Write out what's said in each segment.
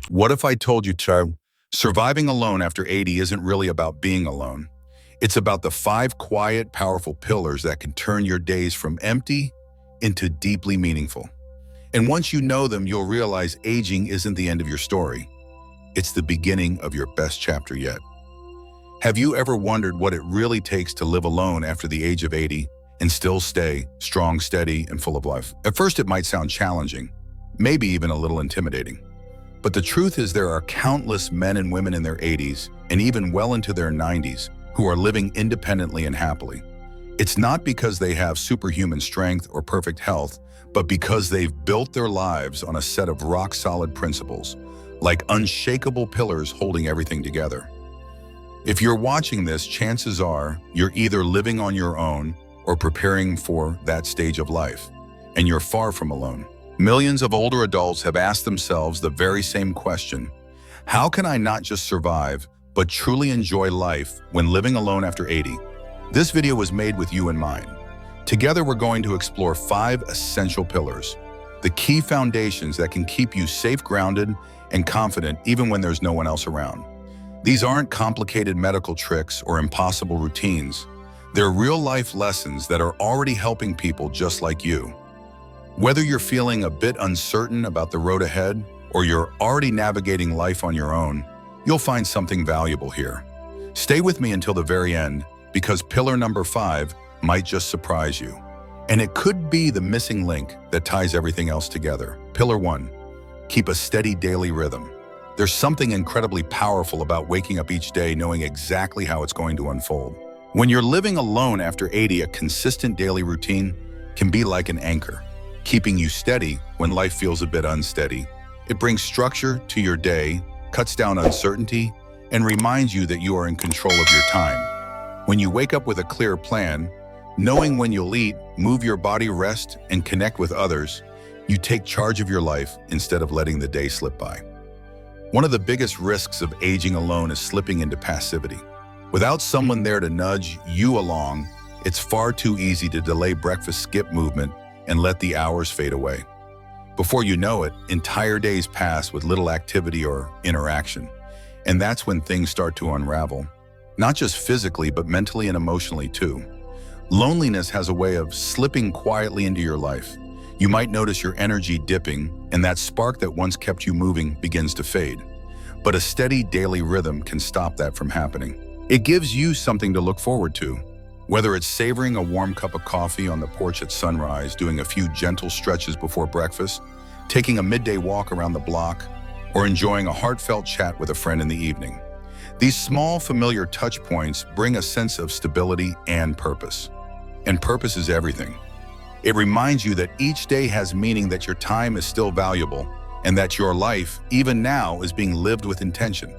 What if I told you, surviving alone after 80 isn't really about being alone? It's about the 5 quiet, powerful pillars that can turn your days from empty into deeply meaningful. And once you know them, you'll realize aging isn't the end of your story. It's the beginning of your best chapter yet. Have you ever wondered what it really takes to live alone after the age of 80 and still stay strong, steady, and full of life? At first, it might sound challenging, maybe even a little intimidating. But the truth is there are countless men and women in their 80s and even well into their 90s who are living independently and happily. It's not because they have superhuman strength or perfect health, but because they've built their lives on a set of rock-solid principles, like unshakable pillars holding everything together. If you're watching this, chances are you're either living on your own or preparing for that stage of life, and you're far from alone. Millions of older adults have asked themselves the very same question: how can I not just survive, but truly enjoy life when living alone after 80? This video was made with you in mind. Together, we're going to explore 5 essential pillars, the key foundations that can keep you safe, grounded, and confident even when there's no one else around. These aren't complicated medical tricks or impossible routines. They're real-life lessons that are already helping people just like you. Whether you're feeling a bit uncertain about the road ahead or you're already navigating life on your own, you'll find something valuable here. Stay with me until the very end, because pillar number 5 might just surprise you. And it could be the missing link that ties everything else together. Pillar 1, keep a steady daily rhythm. There's something incredibly powerful about waking up each day knowing exactly how it's going to unfold. When you're living alone after 80, a consistent daily routine can be like an anchor, keeping you steady when life feels a bit unsteady. It brings structure to your day, cuts down uncertainty, and reminds you that you are in control of your time. When you wake up with a clear plan, knowing when you'll eat, move your body, rest, and connect with others, you take charge of your life instead of letting the day slip by. One of the biggest risks of aging alone is slipping into passivity. Without someone there to nudge you along, it's far too easy to delay breakfast, skip movement, and let the hours fade away. Before you know it, entire days pass with little activity or interaction. And that's when things start to unravel, not just physically, but mentally and emotionally too. Loneliness has a way of slipping quietly into your life. You might notice your energy dipping, and that spark that once kept you moving begins to fade. But a steady daily rhythm can stop that from happening. It gives you something to look forward to. Whether it's savoring a warm cup of coffee on the porch at sunrise, doing a few gentle stretches before breakfast, taking a midday walk around the block, or enjoying a heartfelt chat with a friend in the evening. These small, familiar touch points bring a sense of stability and purpose. And purpose is everything. It reminds you that each day has meaning, that your time is still valuable, and that your life, even now, is being lived with intention.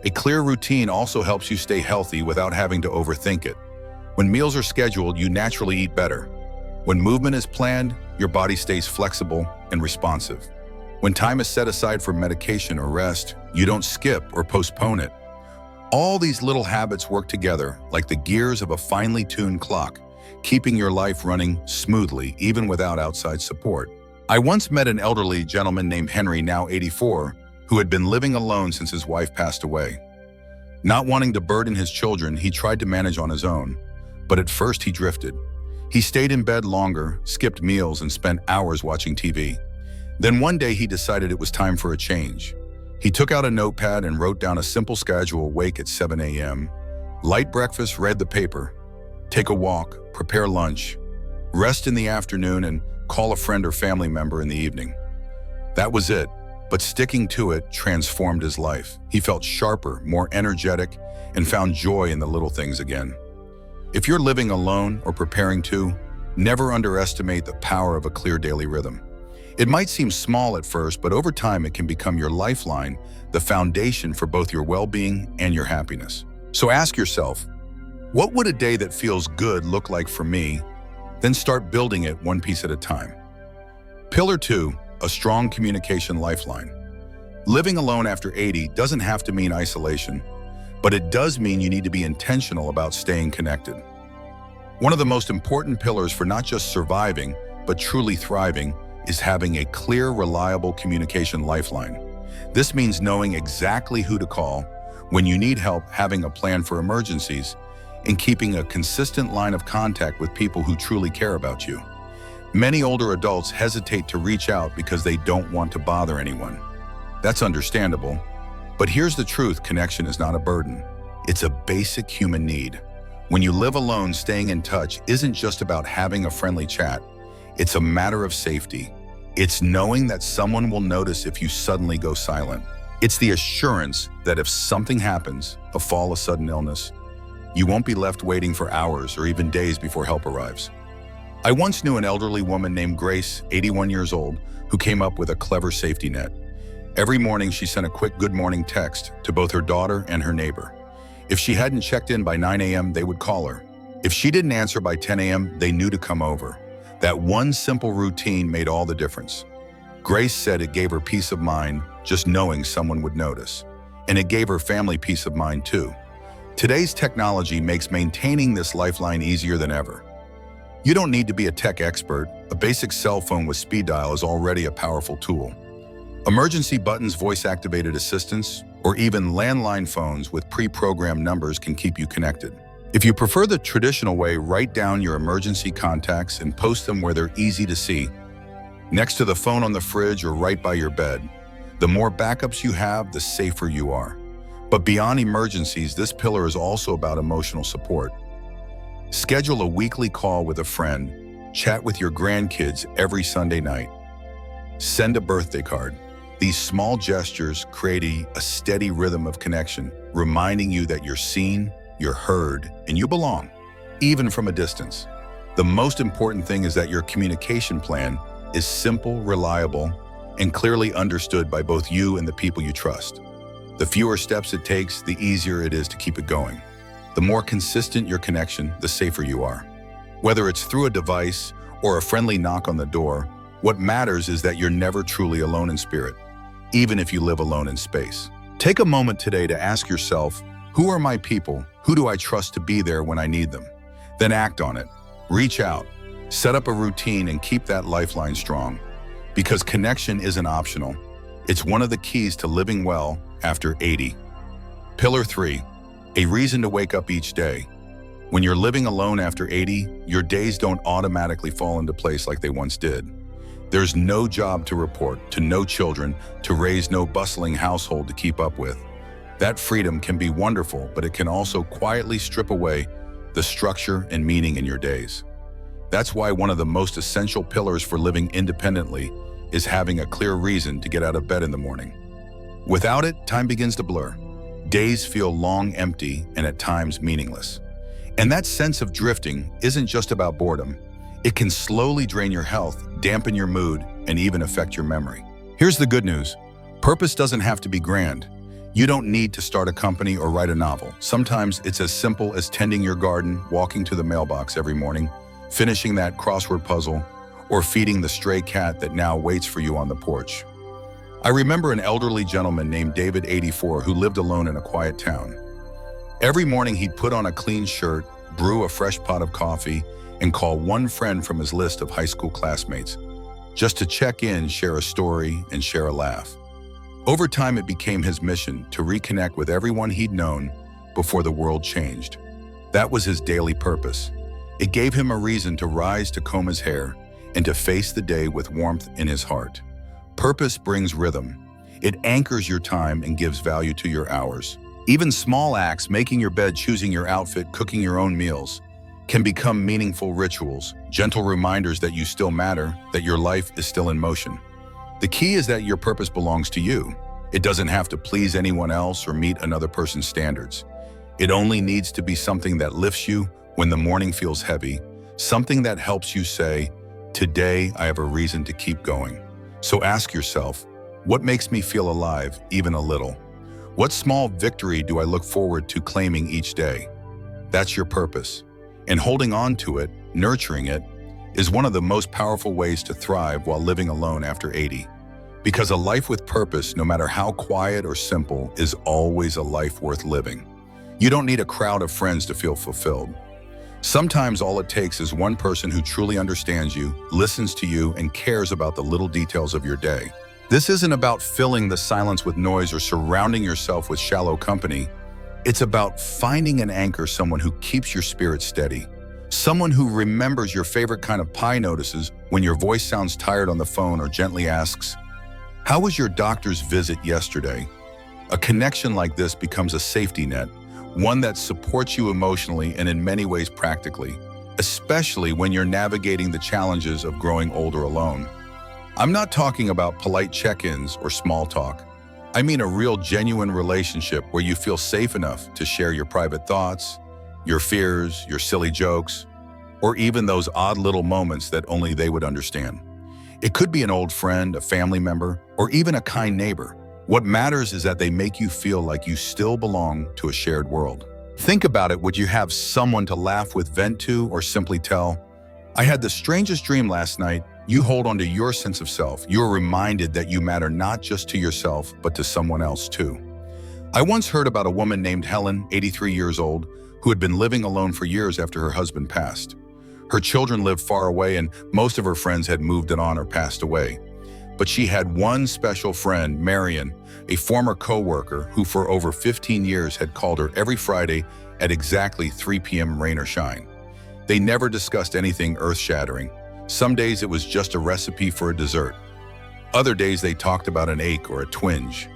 A clear routine also helps you stay healthy without having to overthink it. When meals are scheduled, you naturally eat better. When movement is planned, your body stays flexible and responsive. When time is set aside for medication or rest, you don't skip or postpone it. All these little habits work together like the gears of a finely tuned clock, keeping your life running smoothly even without outside support. I once met an elderly gentleman named Henry, now 84, who had been living alone since his wife passed away. Not wanting to burden his children, he tried to manage on his own, but at first he drifted. He stayed in bed longer, skipped meals, and spent hours watching TV. Then one day he decided it was time for a change. He took out a notepad and wrote down a simple schedule: wake at 7 a.m., light breakfast, read the paper, take a walk, prepare lunch, rest in the afternoon, and call a friend or family member in the evening. That was it, but sticking to it transformed his life. He felt sharper, more energetic, and found joy in the little things again. If you're living alone or preparing to, never underestimate the power of a clear daily rhythm. It might seem small at first, but over time it can become your lifeline, the foundation for both your well-being and your happiness. So ask yourself, what would a day that feels good look like for me? Then start building it one piece at a time. Pillar 2, a strong communication lifeline. Living alone after 80 doesn't have to mean isolation, but it does mean you need to be intentional about staying connected. One of the most important pillars for not just surviving, but truly thriving is having a clear, reliable communication lifeline. This means knowing exactly who to call when you need help, having a plan for emergencies, and keeping a consistent line of contact with people who truly care about you. Many older adults hesitate to reach out because they don't want to bother anyone. That's understandable, but here's the truth: connection is not a burden. It's a basic human need. When you live alone, staying in touch isn't just about having a friendly chat. It's a matter of safety. It's knowing that someone will notice if you suddenly go silent. It's the assurance that if something happens, a fall, a sudden illness, you won't be left waiting for hours or even days before help arrives. I once knew an elderly woman named Grace, 81 years old, who came up with a clever safety net. Every morning, she sent a quick good morning text to both her daughter and her neighbor. If she hadn't checked in by 9 a.m., they would call her. If she didn't answer by 10 a.m., they knew to come over. That one simple routine made all the difference. Grace said it gave her peace of mind just knowing someone would notice. And it gave her family peace of mind too. Today's technology makes maintaining this lifeline easier than ever. You don't need to be a tech expert. A basic cell phone with speed dial is already a powerful tool. Emergency buttons, voice-activated assistants, or even landline phones with pre-programmed numbers can keep you connected. If you prefer the traditional way, write down your emergency contacts and post them where they're easy to see, next to the phone on the fridge or right by your bed. The more backups you have, the safer you are. But beyond emergencies, this pillar is also about emotional support. Schedule a weekly call with a friend, chat with your grandkids every Sunday night. Send a birthday card. These small gestures create a steady rhythm of connection, reminding you that you're seen, you're heard, and you belong, even from a distance. The most important thing is that your communication plan is simple, reliable, and clearly understood by both you and the people you trust. The fewer steps it takes, the easier it is to keep it going. The more consistent your connection, the safer you are. Whether it's through a device or a friendly knock on the door, what matters is that you're never truly alone in spirit, even if you live alone in space. Take a moment today to ask yourself, who are my people? Who do I trust to be there when I need them? Then act on it. Reach out, set up a routine, and keep that lifeline strong. Because connection isn't optional. It's one of the keys to living well after 80. Pillar 3, a reason to wake up each day. When you're living alone after 80, your days don't automatically fall into place like they once did. There's no job to report, to no children to raise, no bustling household to keep up with. That freedom can be wonderful, but it can also quietly strip away the structure and meaning in your days. That's why one of the most essential pillars for living independently is having a clear reason to get out of bed in the morning. Without it, time begins to blur. Days feel long, empty, and at times meaningless. And that sense of drifting isn't just about boredom. It can slowly drain your health, dampen your mood, and even affect your memory. Here's the good news. Purpose doesn't have to be grand. You don't need to start a company or write a novel. Sometimes it's as simple as tending your garden, walking to the mailbox every morning, finishing that crossword puzzle, or feeding the stray cat that now waits for you on the porch. I remember an elderly gentleman named David, 84, who lived alone in a quiet town. Every morning he'd put on a clean shirt, brew a fresh pot of coffee, and call one friend from his list of high school classmates, just to check in, share a story, and share a laugh. Over time, it became his mission to reconnect with everyone he'd known before the world changed. That was his daily purpose. It gave him a reason to rise, to comb his hair, and to face the day with warmth in his heart. Purpose brings rhythm. It anchors your time and gives value to your hours. Even small acts, making your bed, choosing your outfit, cooking your own meals, can become meaningful rituals, gentle reminders that you still matter, that your life is still in motion. The key is that your purpose belongs to you. It doesn't have to please anyone else or meet another person's standards. It only needs to be something that lifts you when the morning feels heavy, something that helps you say, "Today I have a reason to keep going." So ask yourself, what makes me feel alive, even a little? What small victory do I look forward to claiming each day? That's your purpose. And holding on to it, nurturing it, is one of the most powerful ways to thrive while living alone after 80. Because a life with purpose, no matter how quiet or simple, is always a life worth living. You don't need a crowd of friends to feel fulfilled. Sometimes all it takes is one person who truly understands you, listens to you, and cares about the little details of your day. This isn't about filling the silence with noise or surrounding yourself with shallow company. It's about finding an anchor, someone who keeps your spirit steady. Someone who remembers your favorite kind of pie, notices when your voice sounds tired on the phone, or gently asks, "How was your doctor's visit yesterday?" A connection like this becomes a safety net, one that supports you emotionally and in many ways practically, especially when you're navigating the challenges of growing older alone. I'm not talking about polite check-ins or small talk. I mean a real genuine relationship where you feel safe enough to share your private thoughts, your fears, your silly jokes, or even those odd little moments that only they would understand. It could be an old friend, a family member, or even a kind neighbor. What matters is that they make you feel like you still belong to a shared world. Think about it. Would you have someone to laugh with, vent to, or simply tell, "I had the strangest dream last night"? You hold on to your sense of self. You're reminded that you matter not just to yourself, but to someone else too. I once heard about a woman named Helen, 83 years old, who had been living alone for years after her husband passed. Her children lived far away, and most of her friends had moved on or passed away. But she had one special friend, Marion, a former co-worker who for over 15 years had called her every Friday at exactly 3 p.m. rain or shine. They never discussed anything earth-shattering. Some days it was just a recipe for a dessert. Other days they talked about an ache or a twinge.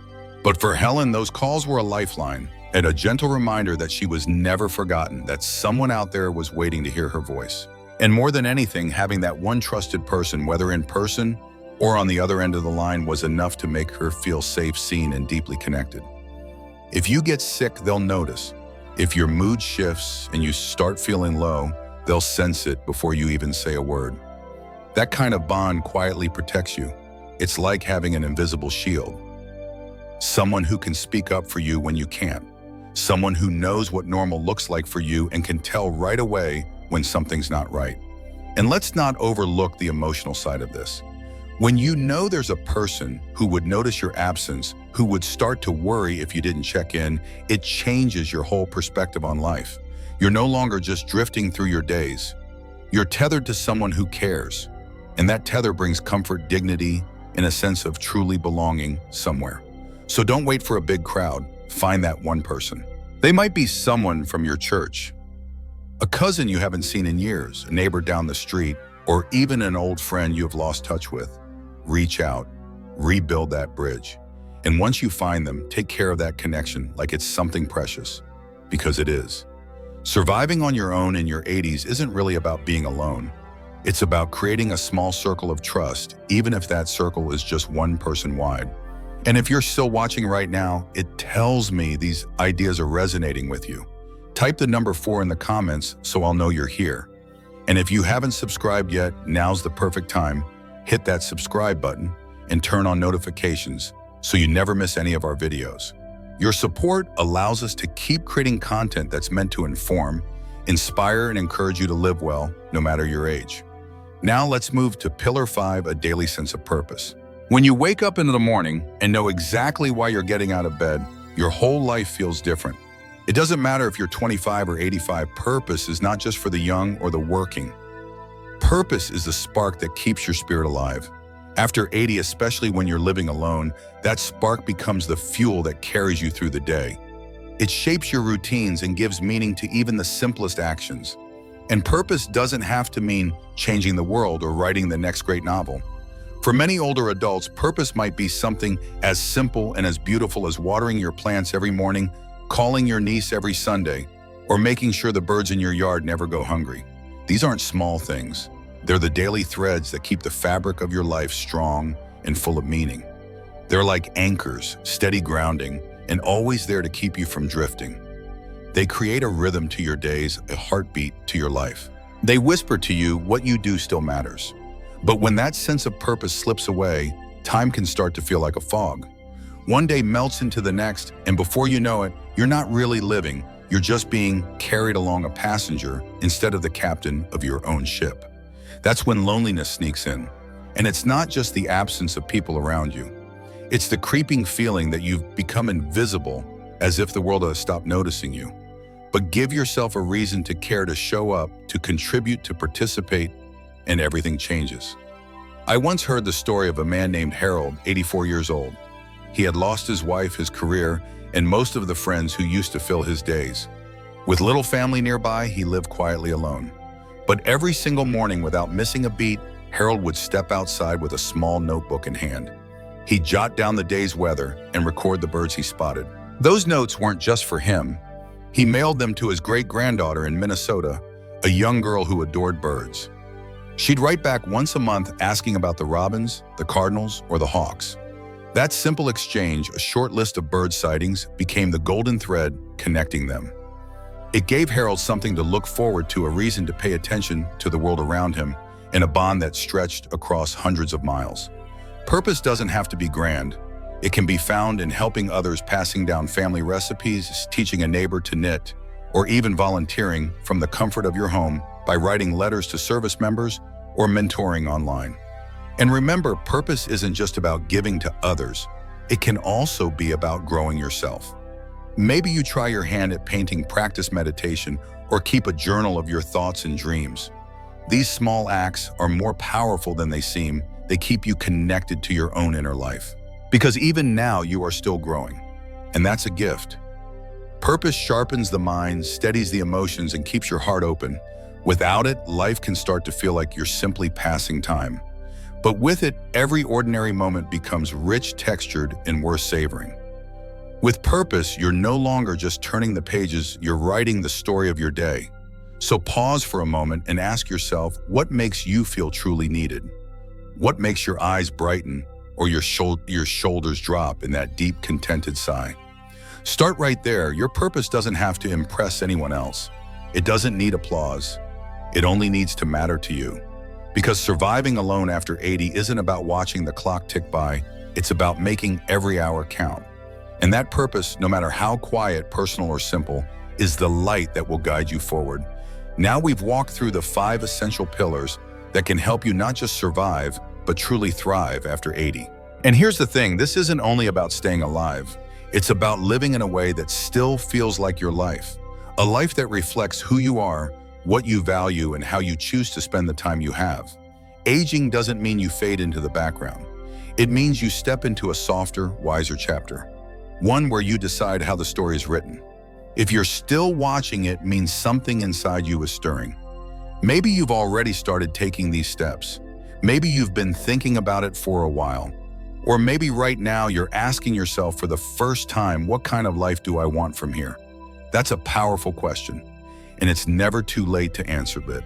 But for Helen, those calls were a lifeline and a gentle reminder that she was never forgotten, that someone out there was waiting to hear her voice. And more than anything, having that one trusted person, whether in person or on the other end of the line, was enough to make her feel safe, seen, and deeply connected. If you get sick, they'll notice. If your mood shifts and you start feeling low, they'll sense it before you even say a word. That kind of bond quietly protects you. It's like having an invisible shield. Someone who can speak up for you when you can't. Someone who knows what normal looks like for you and can tell right away when something's not right. And let's not overlook the emotional side of this. When you know there's a person who would notice your absence, who would start to worry if you didn't check in, it changes your whole perspective on life. You're no longer just drifting through your days. You're tethered to someone who cares. And that tether brings comfort, dignity, and a sense of truly belonging somewhere. So don't wait for a big crowd. Find that one person. They might be someone from your church, a cousin you haven't seen in years, a neighbor down the street, or even an old friend you have lost touch with. Reach out, rebuild that bridge. And once you find them, take care of that connection like it's something precious, because it is. Surviving on your own in your 80s isn't really about being alone. It's about creating a small circle of trust, even if that circle is just one person wide. And if you're still watching right now, it tells me these ideas are resonating with you. Type the number 4 in the comments so I'll know you're here. And if you haven't subscribed yet, now's the perfect time. Hit that subscribe button and turn on notifications so you never miss any of our videos. Your support allows us to keep creating content that's meant to inform, inspire, and encourage you to live well, no matter your age. Now let's move to Pillar 5, a daily sense of purpose. When you wake up in the morning and know exactly why you're getting out of bed, your whole life feels different. It doesn't matter if you're 25 or 85, purpose is not just for the young or the working. Purpose is the spark that keeps your spirit alive. After 80, especially when you're living alone, that spark becomes the fuel that carries you through the day. It shapes your routines and gives meaning to even the simplest actions. And purpose doesn't have to mean changing the world or writing the next great novel. For many older adults, purpose might be something as simple and as beautiful as watering your plants every morning, calling your niece every Sunday, or making sure the birds in your yard never go hungry. These aren't small things. They're the daily threads that keep the fabric of your life strong and full of meaning. They're like anchors, steady grounding, and always there to keep you from drifting. They create a rhythm to your days, a heartbeat to your life. They whisper to you what you do still matters. But when that sense of purpose slips away, time can start to feel like a fog. One day melts into the next, and before you know it, you're not really living. You're just being carried along a passenger instead of the captain of your own ship. That's when loneliness sneaks in. And it's not just the absence of people around you. It's the creeping feeling that you've become invisible, as if the world has stopped noticing you. But give yourself a reason to care, to show up, to contribute, to participate, and everything changes. I once heard the story of a man named Harold, 84 years old. He had lost his wife, his career, and most of the friends who used to fill his days. With little family nearby, he lived quietly alone. But every single morning, without missing a beat, Harold would step outside with a small notebook in hand. He'd jot down the day's weather and record the birds he spotted. Those notes weren't just for him. He mailed them to his great-granddaughter in Minnesota, a young girl who adored birds. She'd write back once a month asking about the robins, the cardinals, or the hawks. That simple exchange, a short list of bird sightings, became the golden thread connecting them. It gave Harold something to look forward to, a reason to pay attention to the world around him, and a bond that stretched across hundreds of miles. Purpose doesn't have to be grand. It can be found in helping others, passing down family recipes, teaching a neighbor to knit, or even volunteering from the comfort of your home by writing letters to service members or mentoring online. And remember, purpose isn't just about giving to others. It can also be about growing yourself. Maybe you try your hand at painting, practice meditation, or keep a journal of your thoughts and dreams. These small acts are more powerful than they seem. They keep you connected to your own inner life. Because even now, you are still growing. And that's a gift. Purpose sharpens the mind, steadies the emotions, and keeps your heart open. Without it, life can start to feel like you're simply passing time. But with it, every ordinary moment becomes rich, textured, and worth savoring. With purpose, you're no longer just turning the pages, you're writing the story of your day. So pause for a moment and ask yourself, what makes you feel truly needed? What makes your eyes brighten or your shoulders drop in that deep, contented sigh? Start right there. Your purpose doesn't have to impress anyone else. It doesn't need applause. It only needs to matter to you. Because surviving alone after 80 isn't about watching the clock tick by, it's about making every hour count. And that purpose, no matter how quiet, personal, or simple, is the light that will guide you forward. Now we've walked through the 5 essential pillars that can help you not just survive, but truly thrive after 80. And here's the thing, this isn't only about staying alive. It's about living in a way that still feels like your life. A life that reflects who you are, what you value, and how you choose to spend the time you have. Aging doesn't mean you fade into the background. It means you step into a softer, wiser chapter. One where you decide how the story is written. If you're still watching, it means something inside you is stirring. Maybe you've already started taking these steps. Maybe you've been thinking about it for a while. Or maybe right now you're asking yourself for the first time, what kind of life do I want from here? That's a powerful question, and it's never too late to answer it.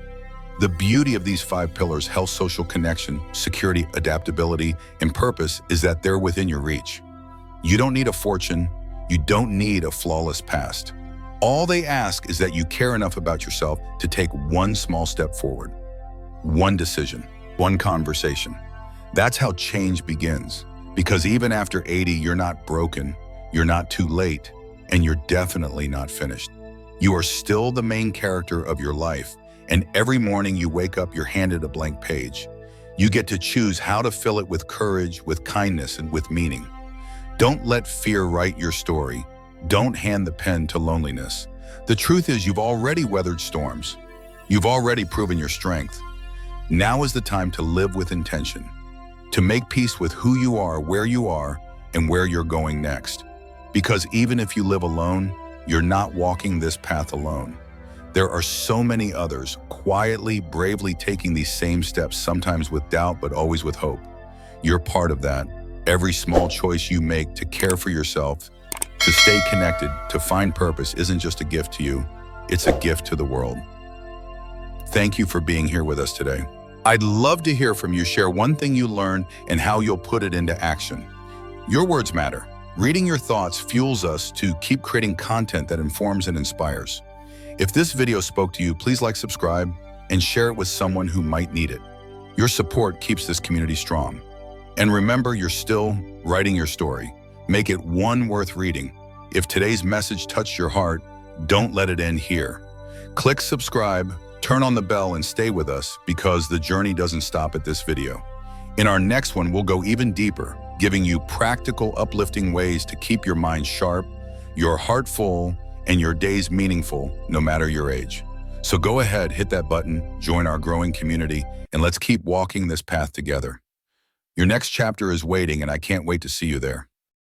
The beauty of these 5 pillars, health, social connection, security, adaptability, and purpose, is that they're within your reach. You don't need a fortune. You don't need a flawless past. All they ask is that you care enough about yourself to take one small step forward. One decision, one conversation. That's how change begins. Because even after 80, you're not broken, you're not too late, and you're definitely not finished. You are still the main character of your life, and every morning you wake up, you're handed a blank page. You get to choose how to fill it with courage, with kindness, and with meaning. Don't let fear write your story. Don't hand the pen to loneliness. The truth is, you've already weathered storms. You've already proven your strength. Now is the time to live with intention, to make peace with who you are, and where you're going next. Because even if you live alone, you're not walking this path alone. There are so many others, quietly, bravely taking these same steps, sometimes with doubt, but always with hope. You're part of that. Every small choice you make to care for yourself, to stay connected, to find purpose isn't just a gift to you, it's a gift to the world. Thank you for being here with us today. I'd love to hear from you. Share one thing you learned and how you'll put it into action. Your words matter. Reading your thoughts fuels us to keep creating content that informs and inspires. If this video spoke to you, please like, subscribe, and share it with someone who might need it. Your support keeps this community strong. And remember, you're still writing your story. Make it one worth reading. If today's message touched your heart, don't let it end here. Click subscribe, turn on the bell, and stay with us, because the journey doesn't stop at this video. In our next one, we'll go even deeper, giving you practical, uplifting ways to keep your mind sharp, your heart full, and your days meaningful, no matter your age. So go ahead, hit that button, join our growing community, and let's keep walking this path together. Your next chapter is waiting, and I can't wait to see you there.